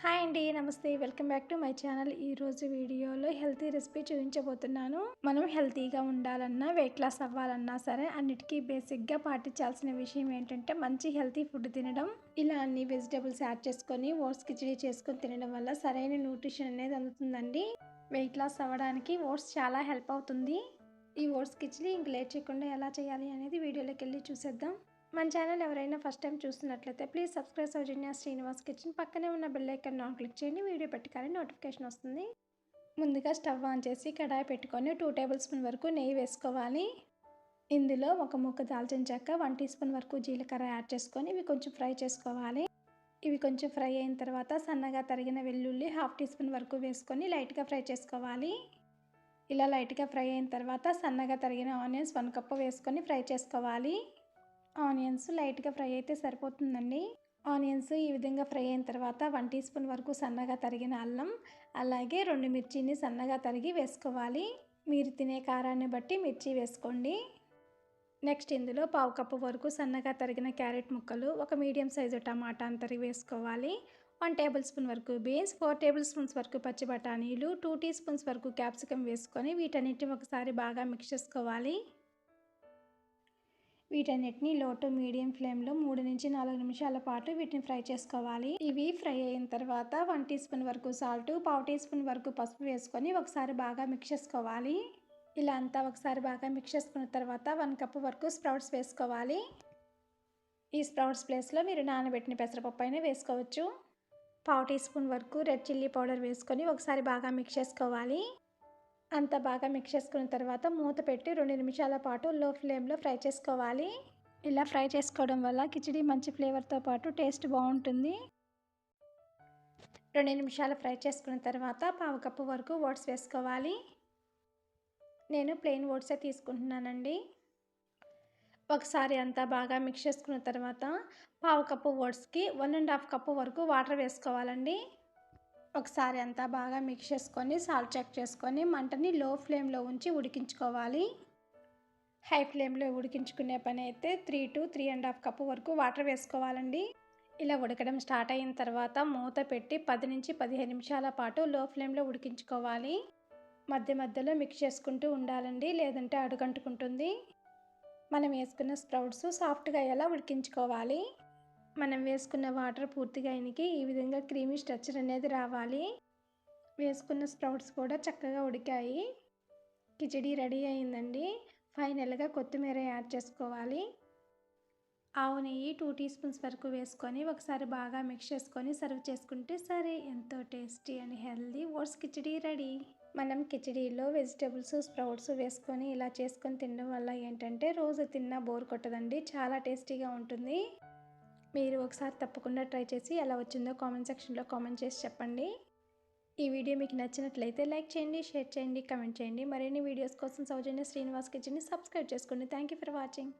Hi అండి, నమస్తే. Welcome back to my channel. ఈరోజు వీడియోలో హెల్తీ రెసిపీ చూపించబోతున్నాను. మనం హెల్తీగా ఉండాలన్నా, వెయిట్ లాస్ అవ్వాలన్నా సరే అన్నిటికీ బేసిక్గా పాటించాల్సిన విషయం ఏంటంటే మంచి హెల్తీ ఫుడ్ తినడం. ఇలా అన్ని వెజిటేబుల్స్ యాడ్ చేసుకొని ఓట్స్ కిచడీ చేసుకొని తినడం వల్ల సరైన న్యూట్రిషన్ అనేది అందుతుందండి. వెయిట్ లాస్ అవ్వడానికి ఓట్స్ చాలా హెల్ప్ అవుతుంది. ఈ ఓట్స్ కిచడీ ఇంక లేట్ చేయకుండా ఎలా చేయాలి అనేది వీడియోలోకి వెళ్ళి చూసేద్దాం. మన ఛానల్ ఎవరైనా ఫస్ట్ టైం చూస్తున్నట్లయితే please subscribe Soujanya Srinivas kitchen. పక్కనే ఉన్న బెల్ ఐకాన్ ఆన్ క్లిక్ చేయండి. వీడియో పెట్టగానే నోటిఫికేషన్ వస్తుంది. ముందుగా స్టవ్ ఆన్ చేసి కడాయి పెట్టుకొని 2 టేబుల్ స్పూన్ వరకు నెయ్యి వేసుకోవాలి. ఇందులో ఒక ముక్క దాల్చిన చెక్క, 1 టీ స్పూన్ వరకు జీలకర్ర యాడ్ చేసుకొని ఇవి కొంచెం ఫ్రై చేసుకోవాలి. ఇవి కొంచెం ఫ్రై అయిన తర్వాత సన్నగా తరిగిన వెల్లుల్లి 1/2 టీ స్పూన్ వరకు వేసుకొని లైట్గా ఫ్రై చేసుకోవాలి. ఇలా లైట్గా ఫ్రై అయిన తర్వాత సన్నగా తరిగిన ఆనియన్స్ 1 కప్పు వేసుకొని ఫ్రై చేసుకోవాలి. ఆనియన్స్ లైట్గా ఫ్రై అయితే సరిపోతుందండి. ఆనియన్స్ ఈ విధంగా ఫ్రై అయిన తర్వాత 1 టీ స్పూన్ వరకు సన్నగా తరిగిన అల్లం, అలాగే 2 మిర్చిని సన్నగా తరిగి వేసుకోవాలి. మీరు తినే కారాన్ని బట్టి మిర్చి వేసుకోండి. నెక్స్ట్ ఇందులో 1/2 కప్పు వరకు సన్నగా తరిగిన క్యారెట్ ముక్కలు, ఒక మీడియం సైజు టమాటాను తరిగి వేసుకోవాలి. 1 టేబుల్ స్పూన్ వరకు బీన్స్, 4 టేబుల్ స్పూన్స్ వరకు పచ్చి బఠానీలు, 2 టీ స్పూన్స్ వరకు క్యాప్సికమ్ వేసుకొని వీటన్నిటిని ఒకసారి బాగా మిక్స్ చేసుకోవాలి. వీటన్నిటిని లో టు మీడియం ఫ్లేమ్లో 3 నుంచి 4 నిమిషాల పాటు వీటిని ఫ్రై చేసుకోవాలి. ఇవి ఫ్రై అయిన తర్వాత 1 టీ స్పూన్ వరకు సాల్ట్, 1/2 టీ స్పూన్ వరకు పసుపు వేసుకొని ఒకసారి బాగా మిక్స్ చేసుకోవాలి. ఇలా అంతా ఒకసారి బాగా మిక్స్ చేసుకున్న తర్వాత 1 కప్పు వరకు స్ప్రౌట్స్ వేసుకోవాలి. ఈ స్ప్రౌట్స్ ప్లేస్లో మీరు నానబెట్టిన పెసరపప్పు అయినా వేసుకోవచ్చు. 1/2 టీ స్పూన్ వరకు రెడ్ చిల్లీ పౌడర్ వేసుకొని ఒకసారి బాగా మిక్స్ చేసుకోవాలి. అంత బాగా మిక్స్ చేసుకున్న తర్వాత మూత పెట్టి 2 నిమిషాల పాటు లో ఫ్లేమ్లో ఫ్రై చేసుకోవాలి. ఇలా ఫ్రై చేసుకోవడం వల్ల కిచడీ మంచి ఫ్లేవర్తో పాటు టేస్ట్ బాగుంటుంది. 2 నిమిషాలు ఫ్రై చేసుకున్న తర్వాత 1/2 కప్పు వరకు ఓట్స్ వేసుకోవాలి. నేను ప్లెయిన్ ఓట్సే తీసుకుంటున్నానండి. ఒకసారి అంతా బాగా మిక్స్ చేసుకున్న తర్వాత 1/2 కప్పు ఓట్స్కి 1.5 కప్పు వరకు వాటర్ వేసుకోవాలండి. ఒకసారి అంతా బాగా మిక్స్ చేసుకొని సాల్ట్ చెక్ చేసుకొని మంటని లో ఫ్లేమ్లో ఉంచి ఉడికించుకోవాలి. హై ఫ్లేమ్లో ఉడికించుకునే పని అయితే 3 to 3.5 కప్పు వరకు వాటర్ వేసుకోవాలండి. ఇలా ఉడకడం స్టార్ట్ అయిన తర్వాత మూత పెట్టి 10 నుంచి 15 నిమిషాల పాటు లో ఫ్లేమ్లో ఉడికించుకోవాలి. మధ్య మధ్యలో మిక్స్ చేసుకుంటూ ఉండాలండి, లేదంటే అడుగంటుకుంటుంది. మనం వేసుకున్న స్ప్రౌట్స్ సాఫ్ట్గా అయ్యేలా ఉడికించుకోవాలి. మనం వేసుకున్న వాటర్ పూర్తిగా ఇనికి ఈ విధంగా క్రీమీ స్ట్రక్చర్ అనేది రావాలి. వేసుకున్న స్ప్రౌట్స్ కూడా చక్కగా ఉడికాయి. కిచడీ రెడీ అయిందండి. ఫైనల్గా కొత్తిమీర యాడ్ చేసుకోవాలి. ఆవు నెయ్యి 2 టీ స్పూన్స్ వరకు వేసుకొని ఒకసారి బాగా మిక్స్ చేసుకొని సర్వ్ చేసుకుంటే సరే, ఎంతో tasty and healthy oats khichdi ready. మనం కిచడీలో వెజిటేబుల్స్, స్ప్రౌట్స్ వేసుకొని ఇలా చేసుకొని తినడం వల్ల ఏంటంటే రోజు తిన్నా బోర్ కొట్టదండి, చాలా టేస్టీగా ఉంటుంది. మీరు ఒకసారి తప్పకుండా ట్రై చేసి ఎలా వచ్చిందో కామెంట్ సెక్షన్లో కామెంట్ చేసి చెప్పండి. ఈ వీడియో మీకు నచ్చినట్లయితే లైక్ చేయండి, షేర్ చేయండి, కామెంట్ చేయండి. మరిన్ని వీడియోస్ కోసం సౌజన్య శ్రీనివాస్ కిచెన్ని సబ్స్క్రైబ్ చేసుకోండి. Thank you for watching.